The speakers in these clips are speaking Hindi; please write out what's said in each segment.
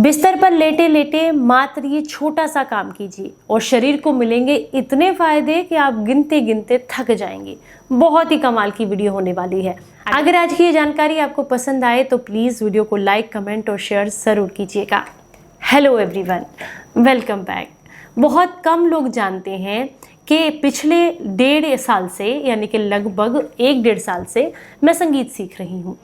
बिस्तर पर लेटे लेटे मात्र ये छोटा सा काम कीजिए और शरीर को मिलेंगे इतने फायदे कि आप गिनते गिनते थक जाएंगे। बहुत ही कमाल की वीडियो होने वाली है। अगर आज की ये जानकारी आपको पसंद आए तो प्लीज वीडियो को लाइक, कमेंट और शेयर जरूर कीजिएगा। Hello everyone, welcome back. बहुत कम लोग जानते हैं कि पिछले 1.5 साल से यानी कि लगभग 1-1.5 साल से मैं संगीत सीख रही हूँ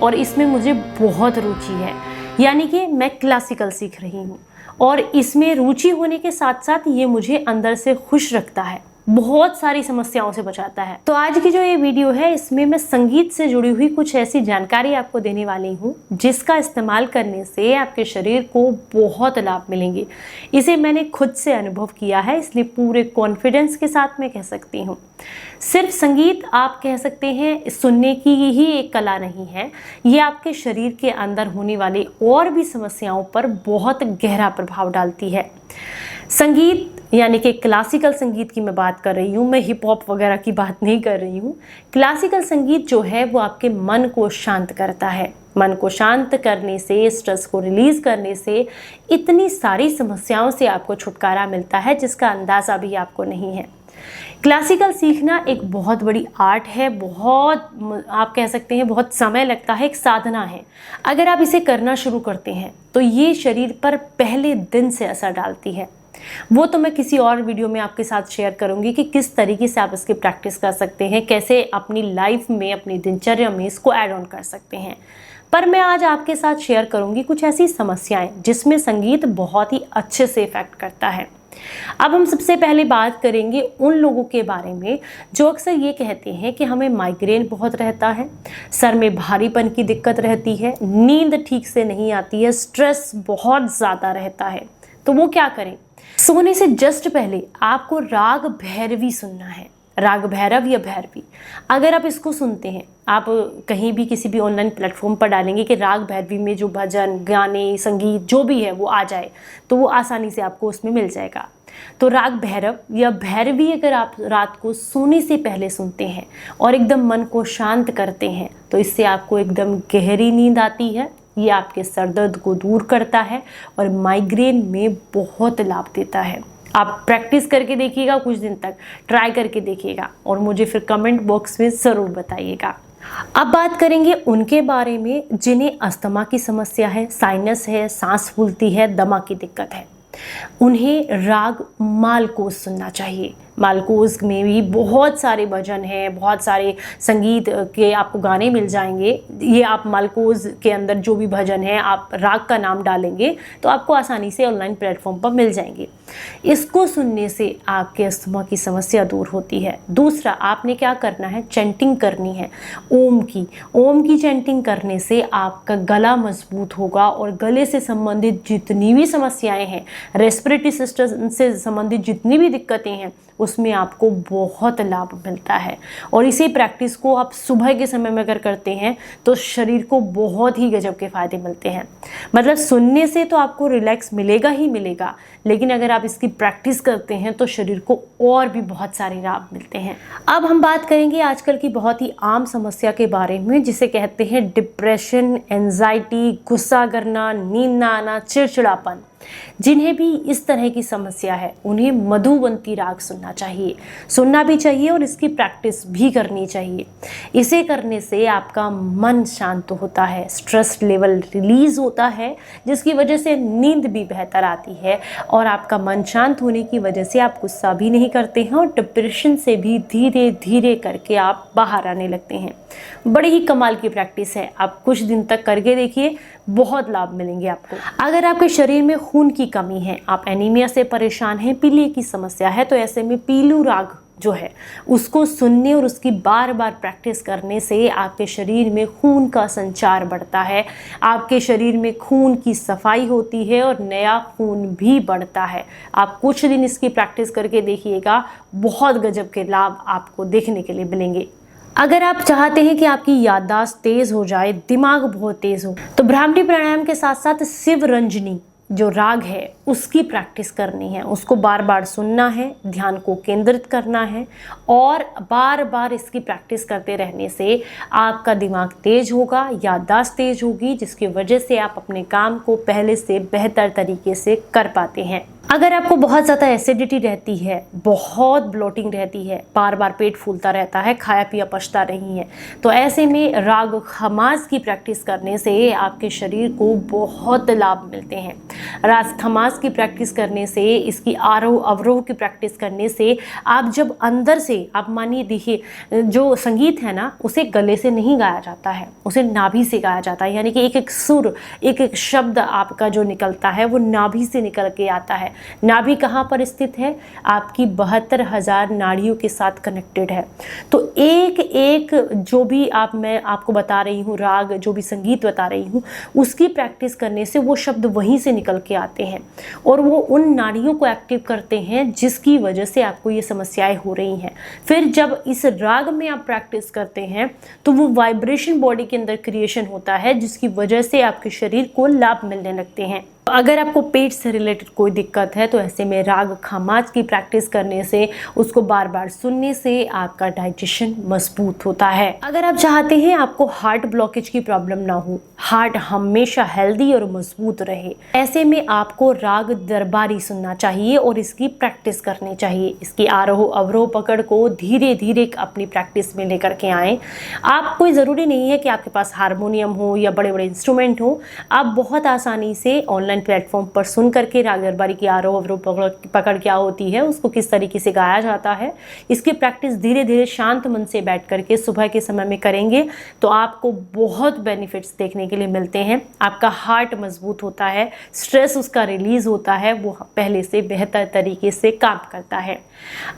और इसमें मुझे बहुत रुचि है। यानी कि मैं क्लासिकल सीख रही हूँ और इसमें रुचि होने के साथ साथ ये मुझे अंदर से खुश रखता है, बहुत सारी समस्याओं से बचाता है। तो आज की जो ये वीडियो है इसमें मैं संगीत से जुड़ी हुई कुछ ऐसी जानकारी आपको देने वाली हूँ जिसका इस्तेमाल करने से आपके शरीर को बहुत लाभ मिलेंगे। इसे मैंने खुद से अनुभव किया है, इसलिए पूरे कॉन्फिडेंस के साथ मैं कह सकती हूँ। सिर्फ संगीत आप कह सकते हैं सुनने की ही एक कला नहीं है, ये आपके शरीर के अंदर होने वाली और भी समस्याओं पर बहुत गहरा प्रभाव डालती है। संगीत यानी कि क्लासिकल संगीत की मैं बात कर रही हूँ, मैं हिप हॉप वगैरह की बात नहीं कर रही हूँ। क्लासिकल संगीत जो है वो आपके मन को शांत करता है। मन को शांत करने से, स्ट्रेस को रिलीज करने से इतनी सारी समस्याओं से आपको छुटकारा मिलता है जिसका अंदाज़ा भी आपको नहीं है। क्लासिकल सीखना एक बहुत बड़ी आर्ट है, बहुत आप कह सकते हैं बहुत समय लगता है, एक साधना है। अगर आप इसे करना शुरू करते हैं तो ये शरीर पर पहले दिन से असर डालती है। वो तो मैं किसी और वीडियो में आपके साथ शेयर करूंगी कि किस तरीके से आप इसकी प्रैक्टिस कर सकते हैं, कैसे अपनी लाइफ में, अपनी दिनचर्या में इसको ऐड ऑन कर सकते हैं। पर मैं आज आपके साथ शेयर करूंगी कुछ ऐसी समस्याएं जिसमें संगीत बहुत ही अच्छे से इफेक्ट करता है। अब हम सबसे पहले बात करेंगे उन लोगों के बारे में जो अक्सर ये कहते हैं कि हमें माइग्रेन बहुत रहता है, सर में भारीपन की दिक्कत रहती है, नींद ठीक से नहीं आती है, स्ट्रेस बहुत ज़्यादा रहता है। तो वो क्या करें? सोने से जस्ट पहले आपको राग भैरवी सुनना है। राग भैरव या भैरवी, अगर आप इसको सुनते हैं, आप कहीं भी किसी भी ऑनलाइन प्लेटफॉर्म पर डालेंगे कि राग भैरवी में जो भजन, गाने, संगीत जो भी है वो आ जाए तो वो आसानी से आपको उसमें मिल जाएगा। तो राग भैरव या भैरवी अगर आप रात को सोने से पहले सुनते हैं और एकदम मन को शांत करते हैं तो इससे आपको एकदम गहरी नींद आती है। ये आपके सर दर्द को दूर करता है और माइग्रेन में बहुत लाभ देता है। आप प्रैक्टिस करके देखिएगा, कुछ दिन तक ट्राई करके देखिएगा और मुझे फिर कमेंट बॉक्स में ज़रूर बताइएगा। अब बात करेंगे उनके बारे में जिन्हें अस्थमा की समस्या है, साइनस है, सांस फूलती है, दमा की दिक्कत है। उन्हें राग मालकोस सुनना चाहिए। मालकोस में भी बहुत सारे भजन हैं, बहुत सारे संगीत के आपको गाने मिल जाएंगे। ये आप मालकोस के अंदर जो भी भजन है आप राग का नाम डालेंगे तो आपको आसानी से ऑनलाइन प्लेटफॉर्म पर मिल जाएंगे। इसको सुनने से आपके अस्थमा की समस्या दूर होती है। दूसरा, आपने क्या करना है, चैंटिंग करनी है ओम की चैंटिंग करने से आपका गला मजबूत होगा और गले से संबंधित जितनी भी समस्याएं हैं, रेस्पिरेटरी सिस्टम से संबंधित जितनी भी दिक्कतें हैं उसमें आपको बहुत लाभ मिलता है। और इसी प्रैक्टिस को आप सुबह के समय में अगर करते हैं तो शरीर को बहुत ही गजब के फायदे मिलते हैं। मतलब सुनने से तो आपको रिलैक्स मिलेगा ही मिलेगा, लेकिन अगर आप इसकी प्रैक्टिस करते हैं तो शरीर को और भी बहुत सारे लाभ मिलते हैं। अब हम बात करेंगे आजकल की बहुत ही आम समस्या के बारे में जिसे कहते हैं डिप्रेशन, एंजाइटी, गुस्सा करना, नींद ना आना, चिड़चिड़ापन। जिन्हें भी इस तरह की समस्या है उन्हें मधुबंती राग सुनना भी चाहिए और इसकी प्रैक्टिस भी करनी चाहिए। इसे करने से आपका मन शांत होता है, स्ट्रेस लेवल रिलीज होता है जिसकी वजह से नींद भी बेहतर आती है और आपका मन शांत होने की वजह से आप गुस्सा भी नहीं करते हैं और डिप्रेशन से भी धीरे धीरे करके आप बाहर आने लगते हैं। बड़ी ही कमाल की प्रैक्टिस है, आप कुछ दिन तक करके देखिए, बहुत लाभ मिलेंगे आपको। अगर आपके शरीर में खून की कमी है, आप एनीमिया से परेशान हैं, पीलिया की समस्या है, तो ऐसे में पीलू राग जो है उसको सुनने और उसकी बार बार प्रैक्टिस करने से आपके शरीर में खून का संचार बढ़ता है, आपके शरीर में खून की सफाई होती है और नया खून भी बढ़ता है। आप कुछ दिन इसकी प्रैक्टिस करके देखिएगा, बहुत गजब के लाभ आपको देखने के लिए मिलेंगे। अगर आप चाहते हैं कि आपकी याददाश्त तेज हो जाए, दिमाग बहुत तेज हो, तो ब्राह्मणी प्राणायाम के साथ साथ शिव रंजनी जो राग है उसकी प्रैक्टिस करनी है, उसको बार बार सुनना है, ध्यान को केंद्रित करना है और बार बार इसकी प्रैक्टिस करते रहने से आपका दिमाग तेज होगा, याददाश्त तेज होगी, जिसकी वजह से आप अपने काम को पहले से बेहतर तरीके से कर पाते हैं। अगर आपको बहुत ज़्यादा एसिडिटी रहती है, बहुत ब्लोटिंग रहती है, बार बार पेट फूलता रहता है, खाया पिया पचता नहीं है, तो ऐसे में राग खमास की प्रैक्टिस करने से आपके शरीर को बहुत लाभ मिलते हैं। राग खमास की प्रैक्टिस करने से, इसकी आरोह अवरोह की प्रैक्टिस करने से आप जब अंदर से, आप मानिए देखिए, जो संगीत है ना उसे गले से नहीं गाया जाता है, उसे नाभि से गाया जाता है। यानी कि एक एक सुर, एक एक शब्द आपका जो निकलता है वो नाभि से निकल के आता है। नाभि कहाँ पर स्थित है? आपकी 72,000 नाड़ियों के साथ कनेक्टेड है। तो एक एक जो भी मैं आपको बता रही हूँ, राग जो भी संगीत बता रही हूँ, उसकी प्रैक्टिस करने से वो शब्द वहीं से निकल के आते हैं और वो उन नाड़ियों को एक्टिव करते हैं जिसकी वजह से आपको ये समस्याएं हो रही हैं। फिर जब इस राग में आप प्रैक्टिस करते हैं तो वो वाइब्रेशन बॉडी के अंदर क्रिएशन होता है, जिसकी वजह से आपके शरीर को लाभ मिलने लगते हैं। अगर आपको पेट से रिलेटेड कोई दिक्कत है तो ऐसे में राग खमाज की प्रैक्टिस करने से, उसको बार बार सुनने से आपका डाइजेशन मजबूत होता है। अगर आप चाहते हैं आपको हार्ट ब्लॉकेज की प्रॉब्लम ना हो, हार्ट हमेशा हेल्दी और मजबूत रहे, ऐसे में आपको राग दरबारी सुनना चाहिए और इसकी प्रैक्टिस करनी चाहिए। इसकी आरोह अवरोह पकड़ को धीरे धीरे अपनी प्रैक्टिस में लेकर के आएँ। आप कोई ज़रूरी नहीं है कि आपके पास हारमोनियम हो या बड़े बड़े इंस्ट्रूमेंट हो, आप बहुत आसानी से ऑनलाइन प्लेटफॉर्म पर सुन करके राग दरबारी की आरोह अवरोह पकड़ क्या होती है, उसको किस तरीके से गाया जाता है, इसकी प्रैक्टिस धीरे धीरे शांत मन से बैठ करके सुबह के समय में करेंगे तो आपको बहुत बेनिफिट्स देखने के लिए मिलते हैं। आपका हार्ट मजबूत होता है, स्ट्रेस उसका रिलीज होता है, वो पहले से बेहतर तरीके से काम करता है।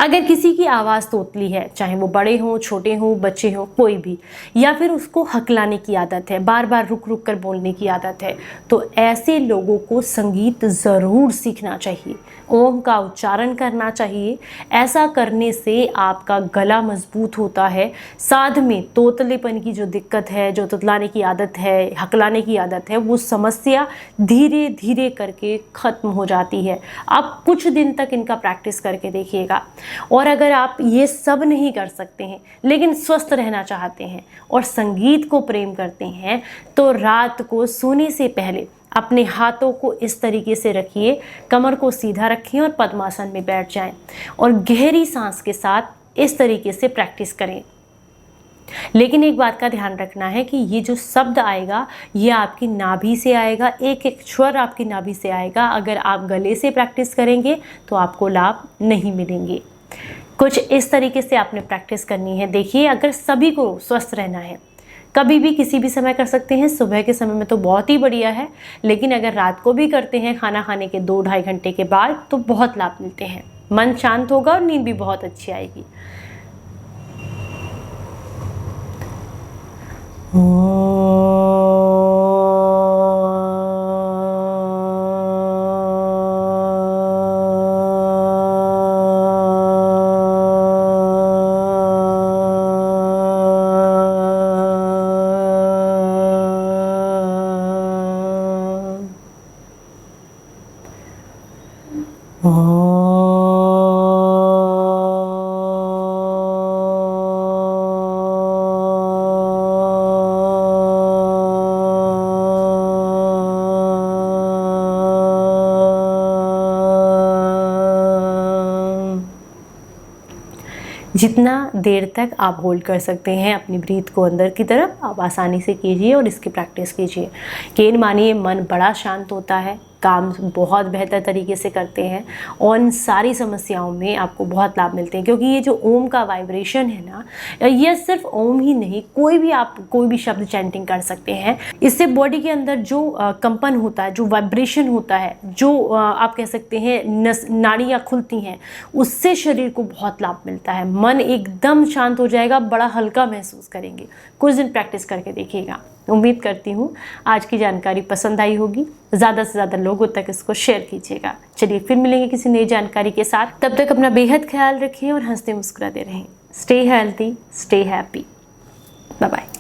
अगर किसी की आवाज़ तोतली है, चाहे वो बड़े हों, छोटे हों, बच्चे हों, कोई भी, या फिर उसको हकलाने की आदत है, बार बार रुक रुक कर बोलने की आदत है, तो ऐसे लोगों को संगीत ज़रूर सीखना चाहिए, ओम का उच्चारण करना चाहिए। ऐसा करने से आपका गला मजबूत होता है, साथ में तोतलेपन की जो दिक्कत है, जो तुतलाने की आदत है, हकलाने की आदत है, वो समस्या धीरे धीरे करके ख़त्म हो जाती है। आप कुछ दिन तक इनका प्रैक्टिस करके देखिएगा। और अगर आप ये सब नहीं कर सकते हैं लेकिन स्वस्थ रहना चाहते हैं और संगीत को प्रेम करते हैं, तो रात को सोने से पहले अपने हाथों को इस तरीके से रखिए, कमर को सीधा रखिए और पद्मासन में बैठ जाएं और गहरी सांस के साथ इस तरीके से प्रैक्टिस करें। लेकिन एक बात का ध्यान रखना है कि ये जो शब्द आएगा ये आपकी नाभि से आएगा, एक एक स्वर आपकी नाभि से आएगा। अगर आप गले से प्रैक्टिस करेंगे तो आपको लाभ नहीं मिलेंगे। कुछ इस तरीके से आपने प्रैक्टिस करनी है। देखिए, अगर सभी को स्वस्थ रहना है, कभी भी किसी भी समय कर सकते हैं, सुबह के समय में तो बहुत ही बढ़िया है, लेकिन अगर रात को भी करते हैं खाना खाने के 2-2.5 घंटे के बाद तो बहुत लाभ मिलते हैं। मन शांत होगा और नींद भी बहुत अच्छी आएगी। जितना देर तक आप होल्ड कर सकते हैं अपनी ब्रीथ को अंदर की तरफ, आप आसानी से कीजिए और इसकी प्रैक्टिस कीजिए। यकीन मानिए, मन बड़ा शांत होता है, काम बहुत बेहतर तरीके से करते हैं और इन सारी समस्याओं में आपको बहुत लाभ मिलते हैं। क्योंकि ये जो ओम का वाइब्रेशन है ना, ये सिर्फ ओम ही नहीं, आप कोई भी शब्द चैंटिंग कर सकते हैं। इससे बॉडी के अंदर जो कंपन होता है, जो वाइब्रेशन होता है, जो आप कह सकते हैं नाड़ियाँ खुलती हैं, उससे शरीर को बहुत लाभ मिलता है। मन एकदम शांत हो जाएगा, बड़ा हल्का महसूस करेंगे। कुछ दिन प्रैक्टिस करके देखिएगा। उम्मीद करती हूँ आज की जानकारी पसंद आई होगी। ज़्यादा से ज़्यादा लोगों तक इसको शेयर कीजिएगा। चलिए फिर मिलेंगे किसी नई जानकारी के साथ। तब तक अपना बेहद ख्याल रखें और हंसते मुस्कुराते रहें। Stay healthy, stay happy. Bye bye.